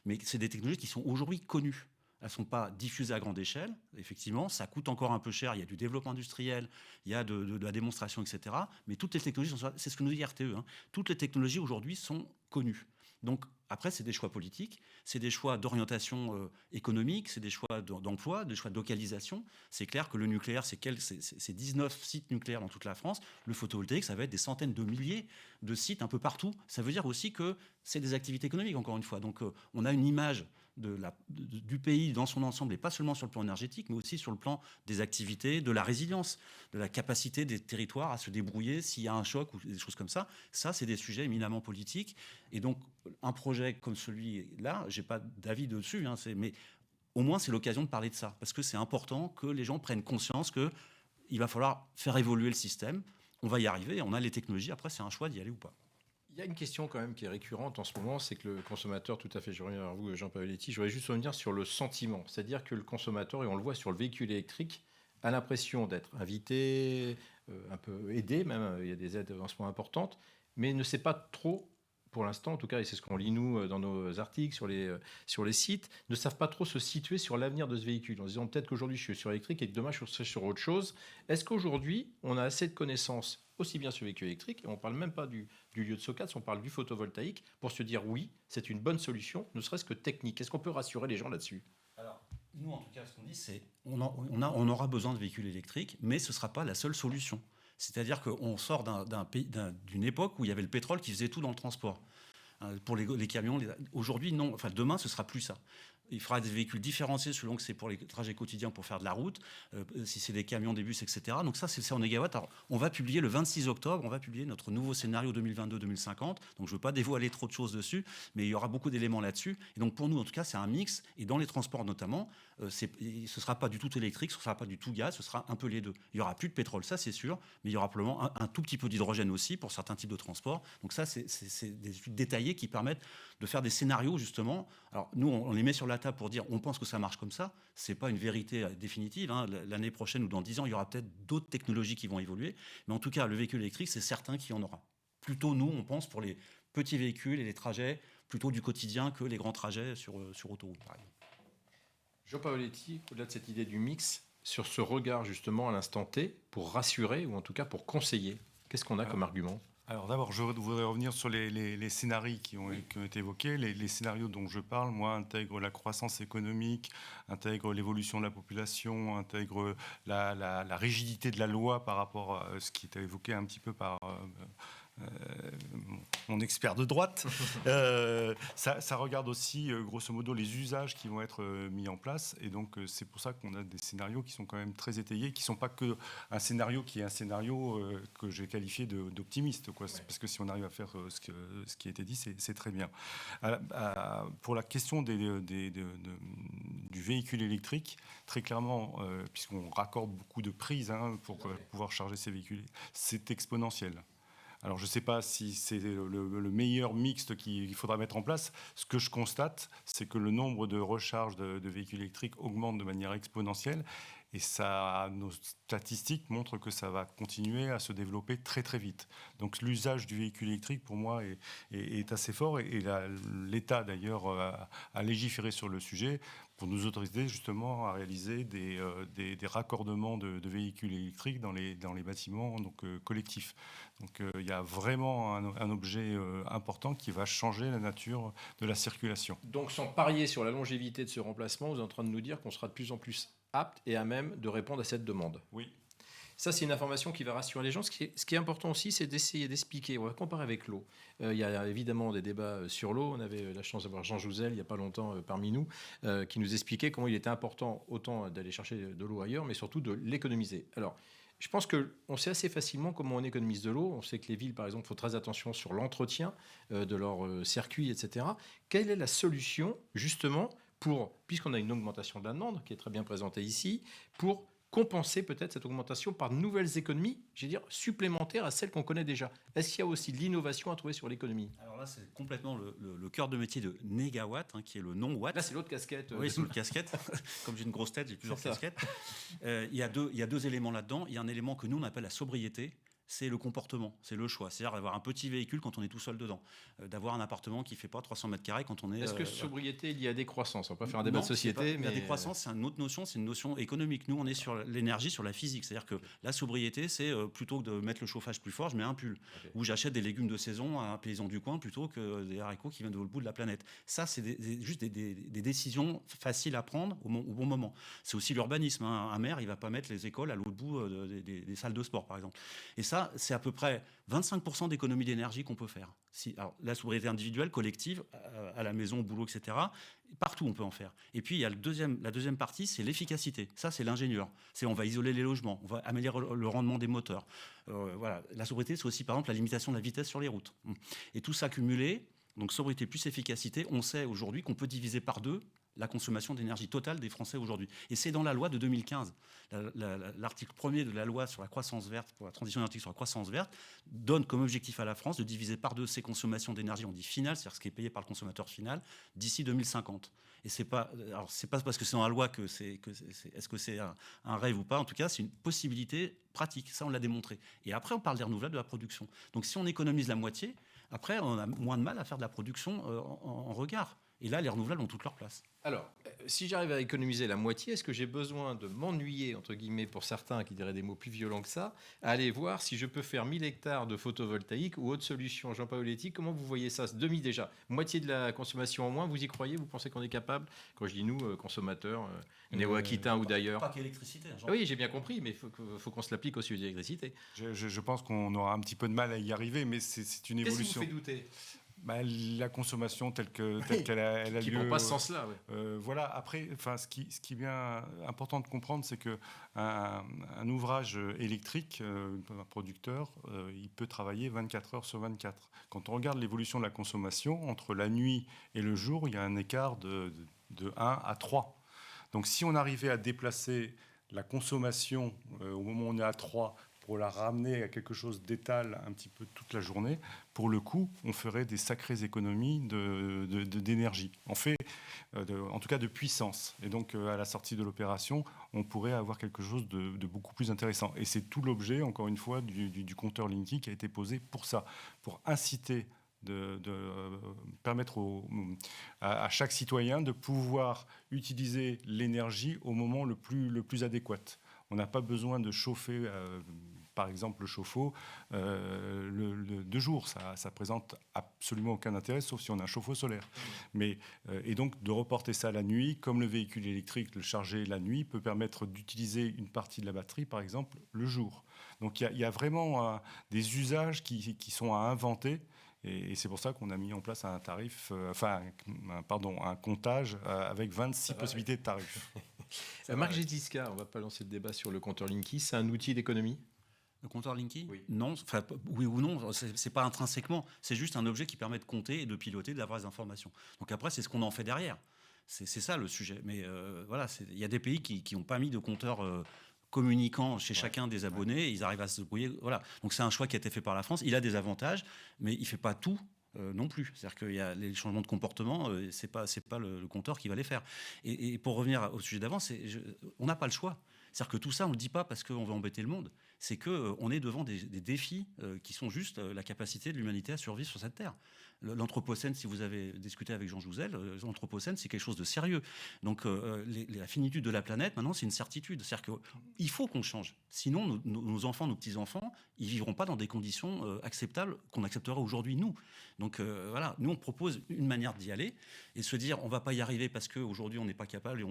Mais c'est des technologies qui sont aujourd'hui connues. Elles ne sont pas diffusées à grande échelle. Effectivement, ça coûte encore un peu cher. Il y a du développement industriel, il y a de la démonstration, etc. Mais toutes les technologies c'est ce que nous dit RTE. Toutes les technologies aujourd'hui sont connues. Donc après, c'est des choix politiques, c'est des choix d'orientation économique, c'est des choix d'emploi, des choix de localisation. C'est clair que le nucléaire, c'est 19 sites nucléaires dans toute la France. Le photovoltaïque, ça va être des centaines de milliers de sites un peu partout. Ça veut dire aussi que c'est des activités économiques, encore une fois. Donc on a une image du pays dans son ensemble, et pas seulement sur le plan énergétique, mais aussi sur le plan des activités, de la résilience, de la capacité des territoires à se débrouiller s'il y a un choc ou des choses comme ça. Ça, c'est des sujets éminemment politiques. Et donc, un projet comme celui-là, je n'ai pas d'avis dessus, mais au moins, c'est l'occasion de parler de ça, parce que c'est important que les gens prennent conscience qu'il va falloir faire évoluer le système. On va y arriver, on a les technologies, après, c'est un choix d'y aller ou pas. Il y a une question quand même qui est récurrente en ce moment, c'est que le consommateur, tout à fait, je reviens vers vous, Jean Pavoletti, je voudrais juste revenir sur le sentiment. C'est-à-dire que le consommateur, et on le voit sur le véhicule électrique, a l'impression d'être invité, un peu aidé même, il y a des aides en ce moment importantes, mais ne sait pas trop, pour l'instant en tout cas, et c'est ce qu'on lit nous dans nos articles, sur les sites, ne savent pas trop se situer sur l'avenir de ce véhicule, en se disant peut-être qu'aujourd'hui je suis sur électrique et que demain je serai sur autre chose. Est-ce qu'aujourd'hui on a assez de connaissances aussi bien sur le véhicule électrique, et on ne parle même pas du lieu de stockage, on parle du photovoltaïque, pour se dire oui, c'est une bonne solution, ne serait-ce que technique. Est-ce qu'on peut rassurer les gens là-dessus ? Alors, nous, en tout cas, ce qu'on dit, c'est on aura besoin de véhicules électriques, mais ce ne sera pas la seule solution. C'est-à-dire qu'on sort d'une époque où il y avait le pétrole qui faisait tout dans le transport. Pour les camions, aujourd'hui, non. Enfin, demain, ce ne sera plus ça. Il faudra des véhicules différenciés selon que c'est pour les trajets quotidiens pour faire de la route, si c'est des camions, des bus, etc. Donc ça, c'est en négawatts. Alors, on va publier le 26 octobre, on va publier notre nouveau scénario 2022-2050. Donc je ne veux pas dévoiler trop de choses dessus, mais il y aura beaucoup d'éléments là-dessus. Et donc pour nous, en tout cas, c'est un mix. Et dans les transports notamment, ce ne sera pas du tout électrique, ce ne sera pas du tout gaz, ce sera un peu les deux. Il n'y aura plus de pétrole, ça c'est sûr, mais il y aura probablement un tout petit peu d'hydrogène aussi pour certains types de transports. Donc ça, c'est des études détaillées qui permettent de faire des scénarios, justement. Alors nous, on les met sur la table pour dire on pense que ça marche comme ça. Ce n'est pas une vérité définitive. L'année prochaine ou dans 10 ans, il y aura peut-être d'autres technologies qui vont évoluer. Mais en tout cas, le véhicule électrique, c'est certain qu'il y en aura. Plutôt, nous, on pense pour les petits véhicules et les trajets, plutôt du quotidien que les grands trajets sur autoroute, par exemple. Jean Pavoletti, au-delà de cette idée du mix, sur ce regard justement à l'instant T, pour rassurer ou en tout cas pour conseiller, qu'est-ce qu'on a comme argument ? Alors d'abord, je voudrais revenir sur les scénarios qui ont été évoqués. Les scénarios dont je parle, moi, intègrent la croissance économique, intègrent l'évolution de la population, intègrent la rigidité de la loi par rapport à ce qui était évoqué un petit peu par mon expert de droite. Ça regarde aussi, grosso modo, les usages qui vont être mis en place. Et donc, c'est pour ça qu'on a des scénarios qui sont quand même très étayés, qui ne sont pas que un scénario qui est un scénario que j'ai qualifié d'optimiste, quoi. Ouais. Parce que si on arrive à faire ce qui a été dit, c'est très bien. Pour la question du véhicule électrique, très clairement, puisqu'on raccorde beaucoup de prises pour pouvoir charger ces véhicules, c'est exponentiel. Alors, je ne sais pas si c'est le meilleur mixte qu'il faudra mettre en place. Ce que je constate, c'est que le nombre de recharges de véhicules électriques augmente de manière exponentielle. Et nos statistiques montrent que ça va continuer à se développer très très vite. Donc l'usage du véhicule électrique, pour moi, est assez fort. Et l'État, d'ailleurs, a légiféré sur le sujet pour nous autoriser justement à réaliser des raccordements de véhicules électriques dans les bâtiments collectifs. Donc il y a vraiment un objet important qui va changer la nature de la circulation. Donc sans parier sur la longévité de ce remplacement, vous êtes en train de nous dire qu'on sera de plus en plus apte et à même de répondre à cette demande. Oui. Ça, c'est une information qui va rassurer les gens. Ce qui est important aussi, c'est d'essayer d'expliquer. On va comparer avec l'eau. Il y a évidemment des débats sur l'eau. On avait la chance d'avoir Jean Jouzel, il n'y a pas longtemps, parmi nous, qui nous expliquait comment il était important autant d'aller chercher de l'eau ailleurs, mais surtout de l'économiser. Alors, Je pense qu'on sait assez facilement comment on économise de l'eau. On sait que les villes, par exemple, font très attention sur l'entretien de leurs circuits, etc. Quelle est la solution, justement, puisqu'on a une augmentation de la demande, qui est très bien présentée ici, pour compenser peut-être cette augmentation par de nouvelles économies, je veux dire, supplémentaires à celles qu'on connaît déjà? Est-ce qu'il y a aussi de l'innovation à trouver sur l'économie? Alors là, c'est complètement le cœur de métier de Négawatt, qui est le non-watt. Là, c'est l'autre casquette. Oui, c'est une casquette. Comme j'ai une grosse tête, j'ai plusieurs casquettes. Il y a deux éléments là-dedans. Il y a un élément que nous, on appelle la sobriété. C'est le comportement, c'est le choix. C'est-à-dire d'avoir un petit véhicule quand on est tout seul dedans. D'avoir un appartement qui ne fait pas 300 mètres carrés quand on est... Est-ce que sobriété, il y a des croissances? On va pas faire un débat de société. La décroissance, c'est une autre notion, c'est une notion économique. Nous, on est sur l'énergie, sur la physique. C'est-à-dire que la sobriété, c'est plutôt que de mettre le chauffage plus fort, je mets un pull. Okay. Ou j'achète des légumes de saison à un paysan du coin plutôt que des haricots qui viennent de l'autre bout de la planète. Ça, c'est juste des décisions faciles à prendre au bon moment. C'est aussi l'urbanisme. Un maire, il ne va pas mettre les écoles à l'autre bout des salles de sport, par exemple. Et ça, c'est à peu près 25% d'économie d'énergie qu'on peut faire. Alors, la sobriété individuelle, collective, à la maison, au boulot, etc., partout on peut en faire. Et puis il y a la deuxième partie, c'est l'efficacité. Ça, c'est l'ingénieur. On va isoler les logements, on va améliorer le rendement des moteurs. Voilà. La sobriété, c'est aussi par exemple la limitation de la vitesse sur les routes. Et tout ça cumulé, donc sobriété plus efficacité, on sait aujourd'hui qu'on peut diviser par 2 la consommation d'énergie totale des Français aujourd'hui. Et c'est dans la loi de 2015. L'article 1er de la loi sur la croissance verte, pour la transition énergétique sur la croissance verte, donne comme objectif à la France de diviser par 2 ses consommations d'énergie, on dit finale, c'est-à-dire ce qui est payé par le consommateur final, d'ici 2050. Et c'est pas parce que c'est dans la loi que est-ce que c'est un rêve ou pas. En tout cas, c'est une possibilité pratique. Ça, on l'a démontré. Et après, on parle des renouvelables, de la production. Donc, si on économise la moitié, après, on a moins de mal à faire de la production en regard. Et là, les renouvelables ont toute leur place. Alors, si j'arrive à économiser la moitié, est-ce que j'ai besoin de m'ennuyer, entre guillemets, pour certains qui diraient des mots plus violents que ça, à aller voir si je peux faire 1000 hectares de photovoltaïque ou autre solution? Jean Paoletti, comment vous voyez ça? Demi déjà, moitié de la consommation en moins, vous y croyez? Vous pensez qu'on est capable? Quand je dis nous, consommateurs, néo-aquitains ou d'ailleurs. Pas qu'électricité. Oui, j'ai bien compris, mais il faut qu'on se l'applique au sujet de l'électricité. Je pense qu'on aura un petit peu de mal à y arriver, mais c'est une évolution. Qu'est-ce qui vous fait douter? La consommation telle qu'elle a lieu. Qui ne prend pas ce sens-là. Ouais. Voilà. Après, ce qui est bien important de comprendre, c'est qu'un ouvrage électrique, un producteur, il peut travailler 24 heures sur 24. Quand on regarde l'évolution de la consommation, entre la nuit et le jour, il y a un écart de 1 à 3. Donc si on arrivait à déplacer la consommation au moment où on est à 3, pour la ramener à quelque chose d'étal un petit peu toute la journée, pour le coup, on ferait des sacrées économies d'énergie. On fait, en tout cas, de puissance. Et donc, à la sortie de l'opération, on pourrait avoir quelque chose de beaucoup plus intéressant. Et c'est tout l'objet, encore une fois, du compteur Linky qui a été posé pour ça, pour inciter de permettre à chaque citoyen de pouvoir utiliser l'énergie au moment le plus adéquat. On n'a pas besoin de chauffer, par exemple, le chauffe-eau de jour. Ça présente absolument aucun intérêt, sauf si on a un chauffe-eau solaire. Et donc, de reporter ça la nuit, comme le véhicule électrique, le charger la nuit, peut permettre d'utiliser une partie de la batterie, par exemple, le jour. Donc, il y a vraiment des usages qui sont à inventer. Et c'est pour ça qu'on a mis en place un tarif, un comptage avec 26 possibilités de tarifs. Marc Gédisca, on ne va pas lancer le débat sur le compteur Linky, c'est un outil d'économie? Le compteur Linky? Oui. Non, oui ou non, c'est pas intrinsèquement. C'est juste un objet qui permet de compter et de piloter, d'avoir des informations. Donc après, c'est ce qu'on en fait derrière. C'est ça le sujet. Mais voilà, il y a des pays qui n'ont pas mis de compteur communiquant chez chacun des abonnés, ils arrivent à se débrouiller. Voilà. Donc c'est un choix qui a été fait par la France. Il a des avantages, mais il ne fait pas tout. Non plus. C'est-à-dire qu'il y a les changements de comportement, c'est pas le compteur qui va les faire. Et pour revenir au sujet d'avant, on n'a pas le choix. C'est-à-dire que tout ça, on ne le dit pas parce qu'on veut embêter le monde. C'est qu'on est devant des défis qui sont juste la capacité de l'humanité à survivre sur cette terre. L'Anthropocène, si vous avez discuté avec Jean Jouzel, l'Anthropocène, c'est quelque chose de sérieux. Donc la finitude de la planète, maintenant, c'est une certitude. C'est-à-dire qu'il faut qu'on change. Sinon, nos enfants, nos petits-enfants, ils ne vivront pas dans des conditions acceptables qu'on accepterait aujourd'hui, nous. Donc voilà, nous, on propose une manière d'y aller et se dire, on ne va pas y arriver parce qu'aujourd'hui, on n'est pas capable et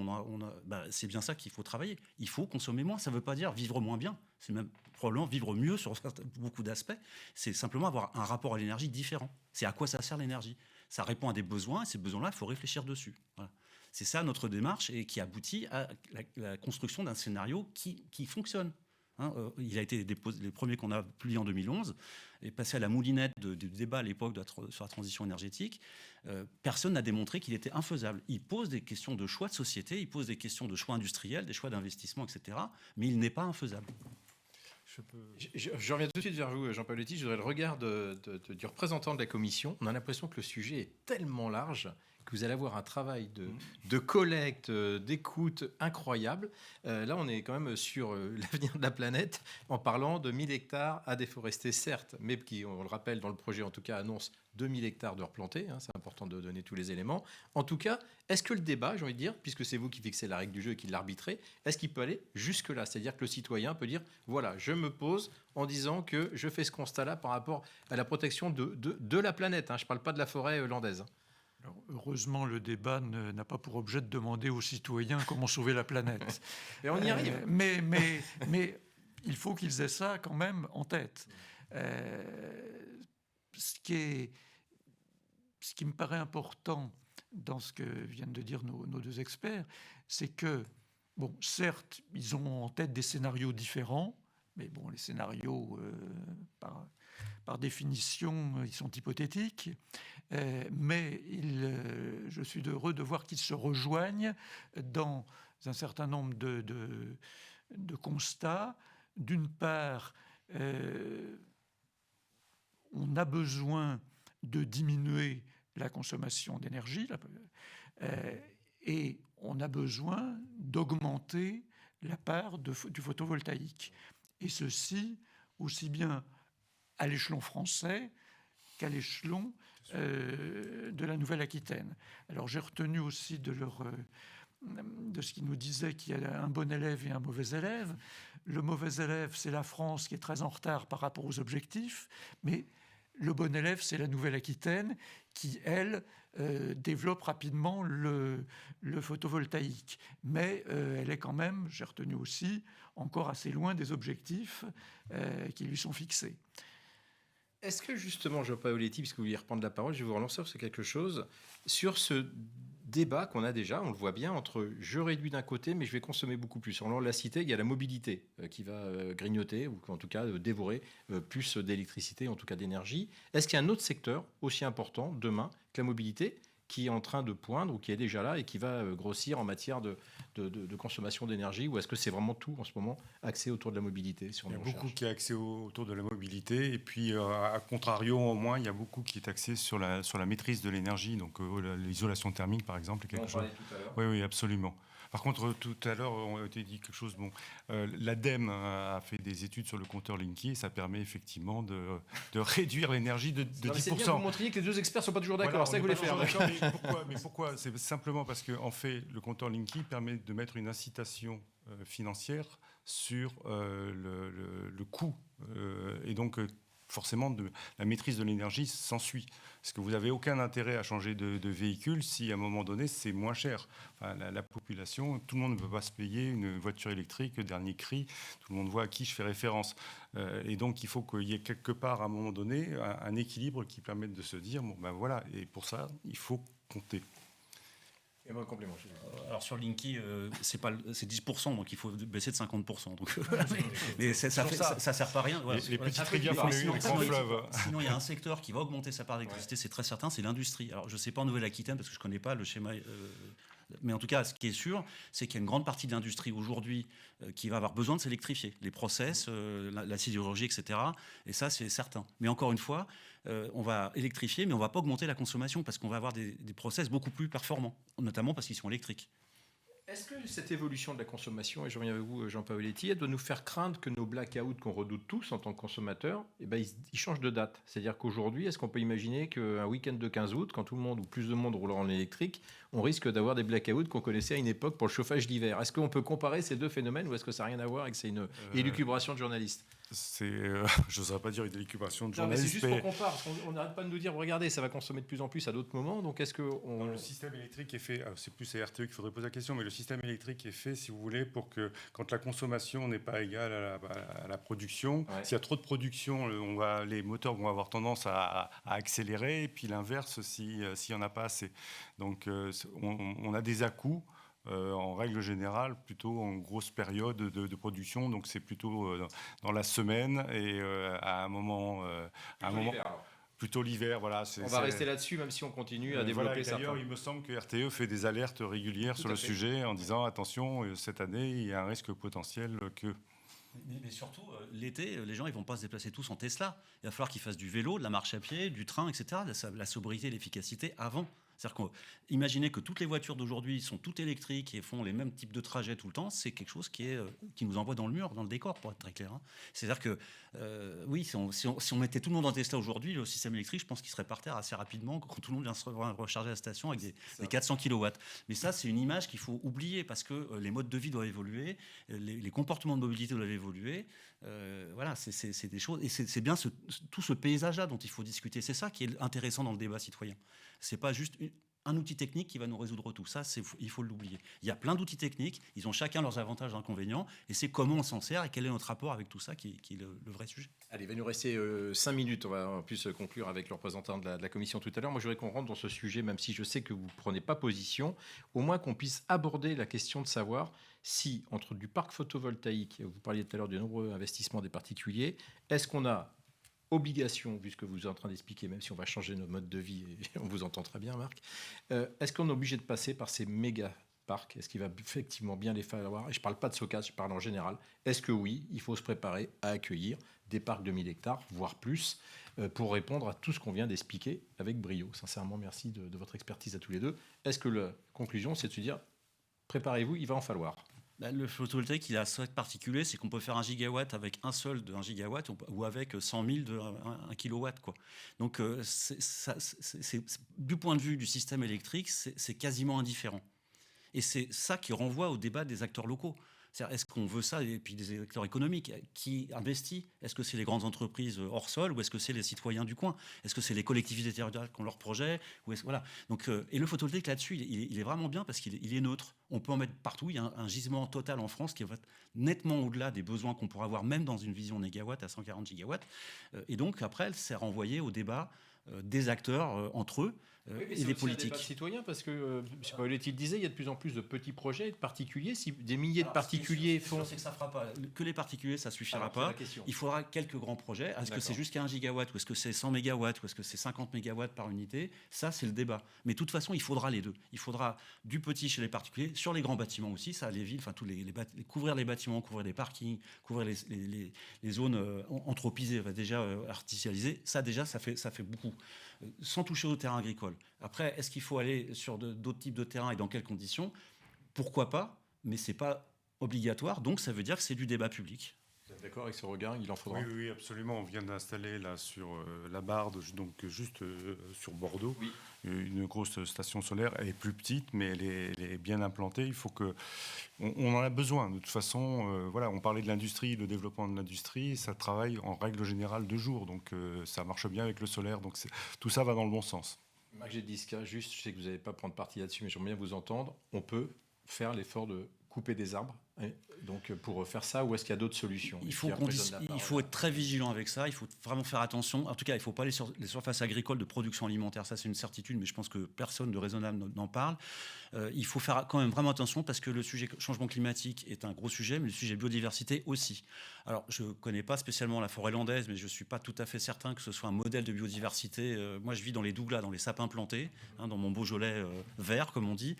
c'est bien ça qu'il faut travailler. Il faut consommer moins. Ça ne veut pas dire vivre moins bien. C'est même probablement vivre mieux sur beaucoup d'aspects. C'est simplement avoir un rapport à l'énergie différent. C'est à quoi ça sert l'énergie. Ça répond à des besoins et ces besoins-là, il faut réfléchir dessus. Voilà. C'est ça notre démarche et qui aboutit à la construction d'un scénario qui fonctionne. Il a été déposé, les premiers qu'on a publiés en 2011, et passé à la moulinette du débat à l'époque sur la transition énergétique. Personne n'a démontré qu'il était infaisable. Il pose des questions de choix de société, il pose des questions de choix industriels, des choix d'investissement, etc. Mais il n'est pas infaisable. Je reviens tout de suite vers vous, Jean Pavoletti. Je voudrais le regard du représentant de la Commission. On a l'impression que le sujet est tellement large que vous allez avoir un travail de collecte, d'écoute incroyable. Là, on est quand même sur l'avenir de la planète en parlant de 1000 hectares à déforester, certes, mais qui, on le rappelle, dans le projet, en tout cas, annonce 2000 hectares de replantés. C'est important de donner tous les éléments. En tout cas, est-ce que le débat, j'ai envie de dire, puisque c'est vous qui fixez la règle du jeu et qui l'arbitrez, est-ce qu'il peut aller jusque-là? C'est-à-dire que le citoyen peut dire, voilà, je me pose en disant que je fais ce constat-là par rapport à la protection de la planète. Je ne parle pas de la forêt landaise. Alors, heureusement, le débat n'a pas pour objet de demander aux citoyens comment sauver la planète. Et on y arrive. Mais il faut qu'ils aient ça quand même en tête. Ce qui me paraît important dans ce que viennent de dire nos deux experts, c'est que, bon, certes, ils ont en tête des scénarios différents, mais bon, les scénarios, par définition, ils sont hypothétiques. Mais je suis heureux de voir qu'ils se rejoignent dans un certain nombre de constats. D'une part, on a besoin de diminuer la consommation d'énergie et on a besoin d'augmenter la part du photovoltaïque. Et ceci, aussi bien à l'échelon français qu'à l'échelon de la Nouvelle-Aquitaine. Alors j'ai retenu aussi de ce qu'ils nous disaient qu'il y a un bon élève et un mauvais élève. Le mauvais élève, c'est la France qui est très en retard par rapport aux objectifs, mais le bon élève, c'est la Nouvelle-Aquitaine qui, elle, développe rapidement le photovoltaïque. Mais elle est quand même, j'ai retenu aussi, encore assez loin des objectifs qui lui sont fixés. Est-ce que justement, Jean Pavoletti, puisque vous voulez reprendre la parole, je vais vous relancer sur quelque chose, sur ce débat qu'on a déjà, on le voit bien, entre je réduis d'un côté, mais je vais consommer beaucoup plus. On l'a cité, il y a la mobilité qui va grignoter, ou en tout cas dévorer plus d'électricité, en tout cas d'énergie. Est-ce qu'il y a un autre secteur aussi important demain que la mobilité, qui est en train de poindre ou qui est déjà là et qui va grossir en matière de consommation d'énergie, ou est-ce que c'est vraiment tout en ce moment axé autour de la mobilité Il y a beaucoup qui est axé autour de la mobilité et puis à contrario au moins il y a beaucoup qui est axé sur la maîtrise de l'énergie, donc l'isolation thermique par exemple est quelque chose. Tout à l'heure. Oui, absolument. Par contre, tout à l'heure, on a dit quelque chose. Bon, l'ADEME a fait des études sur le compteur Linky et ça permet effectivement de réduire l'énergie de 10%. C'est bien, vous montriez que les deux experts ne sont pas toujours d'accord. Voilà, c'est ça que vous voulez faire. Mais pourquoi? C'est simplement parce qu'en fait, le compteur Linky permet de mettre une incitation financière sur le coût. Et donc, forcément, la maîtrise de l'énergie s'ensuit. Parce que vous n'avez aucun intérêt à changer de véhicule si à un moment donné, c'est moins cher. Enfin, la population, tout le monde ne peut pas se payer une voiture électrique, dernier cri. Tout le monde voit à qui je fais référence. Et donc, il faut qu'il y ait quelque part, à un moment donné, un équilibre qui permette de se dire, bon, ben voilà, et pour ça, il faut compter. Et moi, complément. Alors sur Linky, c'est 10%, donc il faut baisser de 50%. Donc, mais ça sert pas à rien. Voilà. Les petites rivières font les grands fleuves. Sinon, il y a un secteur qui va augmenter sa part d'électricité, c'est très certain, c'est l'industrie. Alors je ne sais pas en Nouvelle-Aquitaine parce que je ne connais pas le schéma. Mais en tout cas, ce qui est sûr, c'est qu'il y a une grande partie de l'industrie aujourd'hui qui va avoir besoin de s'électrifier. Les process, la sidérurgie, etc. Et ça, c'est certain. Mais encore une fois, on va électrifier, mais on ne va pas augmenter la consommation parce qu'on va avoir des process beaucoup plus performants, notamment parce qu'ils sont électriques. Est-ce que cette évolution de la consommation, et je reviens avec vous, Jean Pavoletti, elle doit nous faire craindre que nos blackouts qu'on redoute tous en tant que consommateurs, ils changent de date? C'est-à-dire qu'aujourd'hui, est-ce qu'on peut imaginer qu'un week-end de 15 août, quand tout le monde ou plus de monde roulera en électrique, on risque d'avoir des blackouts qu'on connaissait à une époque pour le chauffage d'hiver? Est-ce qu'on peut comparer ces deux phénomènes ou est-ce que ça n'a rien à voir et que c'est une élucubration de journalistes? Je n'oserais pas dire une élucubration de journalistes. C'est juste pour qu'on parle. On n'arrête pas de nous dire, regardez, ça va consommer de plus en plus à d'autres moments. Donc est-ce que le système électrique est fait, c'est plus à RTE qu'il faudrait poser la question, mais le système électrique est fait, si vous voulez, pour que quand la consommation n'est pas égale à la production, s'il y a trop de production, les moteurs vont avoir tendance à accélérer, et puis l'inverse s'il n'y en a pas assez. Donc on a des à-coups en règle générale, plutôt en grosse période de production. Donc c'est plutôt dans la semaine et à un moment... Plutôt l'hiver, voilà. On va rester là-dessus, même si on continue à développer ça. D'ailleurs, il me semble que RTE fait des alertes régulières sur le sujet en disant attention, cette année, il y a un risque potentiel que... Mais surtout, l'été, les gens ils vont pas se déplacer tous en Tesla. Il va falloir qu'ils fassent du vélo, de la marche à pied, du train, etc. La sobriété, l'efficacité avant. C'est-à-dire qu'imaginez que toutes les voitures d'aujourd'hui sont toutes électriques et font les mêmes types de trajets tout le temps, c'est quelque chose qui nous envoie dans le mur, dans le décor, pour être très clair. Hein. C'est-à-dire que, oui, si on mettait tout le monde en Tesla aujourd'hui, le système électrique, je pense qu'il serait par terre assez rapidement quand tout le monde vient se recharger à la station avec des 400 kW. Mais ça, c'est une image qu'il faut oublier parce que les modes de vie doivent évoluer, les comportements de mobilité doivent évoluer. Voilà, c'est des choses. Et c'est bien tout ce paysage-là dont il faut discuter. C'est ça qui est intéressant dans le débat citoyen. C'est pas juste un outil technique qui va nous résoudre tout. Ça, il faut l'oublier. Il y a plein d'outils techniques, ils ont chacun leurs avantages et inconvénients, et c'est comment on s'en sert et quel est notre rapport avec tout ça qui est le vrai sujet. Allez, il va nous rester 5 minutes. On va en plus conclure avec le représentant de la commission tout à l'heure. Moi, je voudrais qu'on rentre dans ce sujet, même si je sais que vous ne prenez pas position, au moins qu'on puisse aborder la question de savoir si, entre du parc photovoltaïque, vous parliez tout à l'heure de nombreux investissements des particuliers, est-ce qu'on a obligation, vu ce que vous êtes en train d'expliquer, même si on va changer nos modes de vie, et on vous entend très bien, Marc, est-ce qu'on est obligé de passer par ces méga parcs? Est-ce qu'il va effectivement bien les falloir? Et je ne parle pas de Socas, je parle en général. Est-ce que oui, il faut se préparer à accueillir des parcs de 1000 hectares, voire plus, pour répondre à tout ce qu'on vient d'expliquer avec brio? Sincèrement, merci de votre expertise à tous les deux. Est-ce que la conclusion, c'est de se dire, préparez-vous, il va en falloir? Le photovoltaïque, il a ce particulier, c'est qu'on peut faire 1 gigawatt avec un seul de 1 gigawatt ou avec 100 000 de 1 kilowatt. Quoi. Donc, du point de vue du système électrique, c'est quasiment indifférent. Et c'est ça qui renvoie au débat des acteurs locaux. C'est-à-dire, est-ce qu'on veut ça? Et puis des acteurs économiques, qui investit? Est-ce que c'est les grandes entreprises hors sol ou est-ce que c'est les citoyens du coin? Est-ce que c'est les collectivités territoriales qui ont leur projet voilà. Donc, et le photovoltaïque là-dessus, il est vraiment bien parce qu'il est neutre. On peut en mettre partout. Il y a un gisement total en France qui va nettement au-delà des besoins qu'on pourrait avoir même dans une vision négawatt à 140 gigawatts. Et donc, après, c'est renvoyé au débat des acteurs entre eux. Et des politiques. C'est citoyen parce que, M. Paoletti le disait, il y a de plus en plus de petits projets, de particuliers. Si des milliers de particuliers font... C'est que ça ne fera pas. Que les particuliers, ça ne suffira pas. Il faudra quelques grands projets. Est-ce que c'est jusqu'à 1 gigawatt ou est-ce que c'est 100 mégawatts ou est-ce que c'est 50 mégawatts par unité? Ça, c'est le débat. Mais de toute façon, il faudra les deux. Il faudra du petit chez les particuliers, sur les grands bâtiments aussi, ça, les villes, enfin, couvrir les bâtiments, couvrir les parkings, couvrir les zones anthropisées, déjà artificialisées. Ça, déjà, ça fait beaucoup. Sans toucher au terrain agricole. Après, est-ce qu'il faut aller sur d'autres types de terrains et dans quelles conditions? Pourquoi pas, mais ce n'est pas obligatoire, donc ça veut dire que c'est du débat public. Vous êtes d'accord avec ce regard? Il en faudra. Oui, absolument. On vient d'installer là sur la Barde, donc juste sur Bordeaux, une grosse station solaire. Elle est plus petite, mais elle est bien implantée. Il faut que on en a besoin. De toute façon, voilà, on parlait de l'industrie, le développement de l'industrie, ça travaille en règle générale 2 jours, donc ça marche bien avec le solaire. Donc tout ça va dans le bon sens. Marc Jedliska, juste, je sais que vous n'allez pas prendre parti là-dessus, mais j'aimerais bien vous entendre. On peut faire l'effort de couper des arbres, donc pour faire ça, ou est-ce qu'il y a d'autres solutions? Il faut être très vigilant avec ça, il faut vraiment faire attention. En tout cas, il ne faut pas aller sur les surfaces agricoles de production alimentaire, ça c'est une certitude, mais je pense que personne de raisonnable n'en parle. Il faut faire quand même vraiment attention parce que le sujet changement climatique est un gros sujet, mais le sujet biodiversité aussi. Alors, je ne connais pas spécialement la forêt landaise, mais je ne suis pas tout à fait certain que ce soit un modèle de biodiversité. Moi, je vis dans les douglas, dans les sapins plantés, dans mon Beaujolais vert, comme on dit.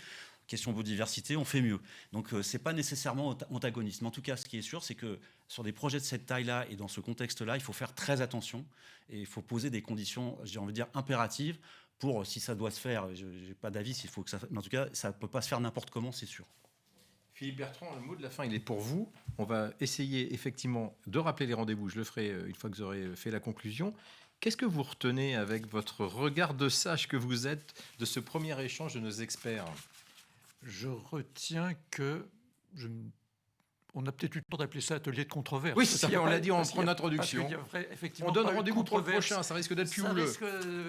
Question biodiversité, on fait mieux. Donc, ce n'est pas nécessairement antagoniste. Mais en tout cas, ce qui est sûr, c'est que sur des projets de cette taille-là et dans ce contexte-là, il faut faire très attention et il faut poser des conditions, j'ai envie de dire, impératives pour, si ça doit se faire, je n'ai pas d'avis s'il faut que ça... Mais en tout cas, ça ne peut pas se faire n'importe comment, c'est sûr. Philippe Bertrand, le mot de la fin, il est pour vous. On va essayer effectivement de rappeler les rendez-vous. Je le ferai une fois que vous aurez fait la conclusion. Qu'est-ce que vous retenez avec votre regard de sage que vous êtes de ce premier échange de nos experts? Je retiens que on a peut-être eu le temps d'appeler ça atelier de controverse. Oui, c'est ça, on l'a dit en introduction. On donne rendez-vous pour le prochain, ça risque d'être plus houleux.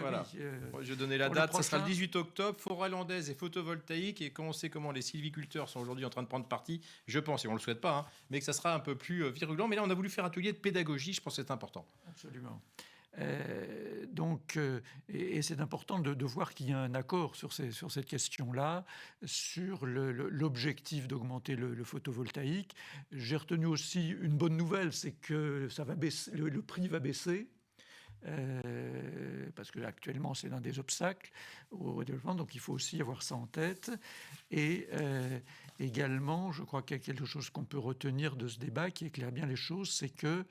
Voilà. Je vais donner la date, ça sera le 18 octobre, forêt landaise et photovoltaïque. Et quand on sait comment les sylviculteurs sont aujourd'hui en train de prendre parti, je pense, et on ne le souhaite pas, mais que ça sera un peu plus virulent. Mais là, on a voulu faire un atelier de pédagogie, je pense que c'est important. Absolument. Et c'est important de voir qu'il y a un accord sur cette question-là, sur l'objectif d'augmenter le photovoltaïque. J'ai retenu aussi une bonne nouvelle, c'est que ça va baisser, le prix va baisser. Parce que actuellement c'est l'un des obstacles au développement, donc il faut aussi avoir ça en tête. Et également, je crois qu'il y a quelque chose qu'on peut retenir de ce débat qui éclaire bien les choses, c'est que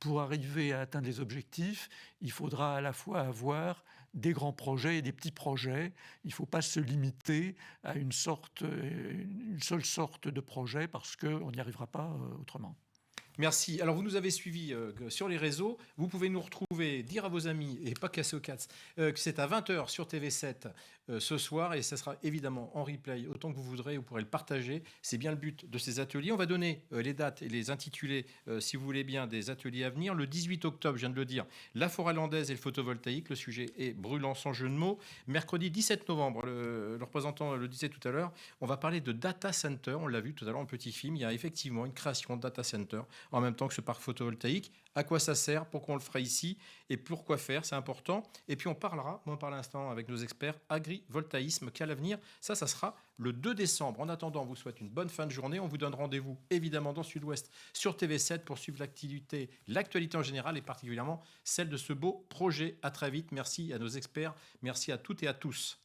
pour arriver à atteindre les objectifs, il faudra à la fois avoir des grands projets et des petits projets. Il ne faut pas se limiter à une seule sorte de projet parce qu'on n'y arrivera pas autrement. Merci. Alors, vous nous avez suivis sur les réseaux. Vous pouvez nous retrouver, dire à vos amis, et pas qu'à Socats, que c'est à 20h sur TV7 ce soir. Et ça sera évidemment en replay autant que vous voudrez. Vous pourrez le partager. C'est bien le but de ces ateliers. On va donner les dates et les intitulés, si vous voulez bien, des ateliers à venir. Le 18 octobre, je viens de le dire, la forêt landaise et le photovoltaïque. Le sujet est brûlant sans jeu de mots. Mercredi 17 novembre, le représentant le disait tout à l'heure, on va parler de data center. On l'a vu tout à l'heure en petit film. Il y a effectivement une création de data center en même temps que ce parc photovoltaïque. À quoi ça sert? Pourquoi on le fera ici? Et pourquoi faire? C'est important. Et puis on parlera, moi par l'instant, avec nos experts, agrivoltaïsme, quel avenir? Ça sera le 2 décembre. En attendant, on vous souhaite une bonne fin de journée. On vous donne rendez-vous, évidemment, dans Sud-Ouest, sur TV7 pour suivre l'actualité en général et particulièrement celle de ce beau projet. À très vite. Merci à nos experts. Merci à toutes et à tous.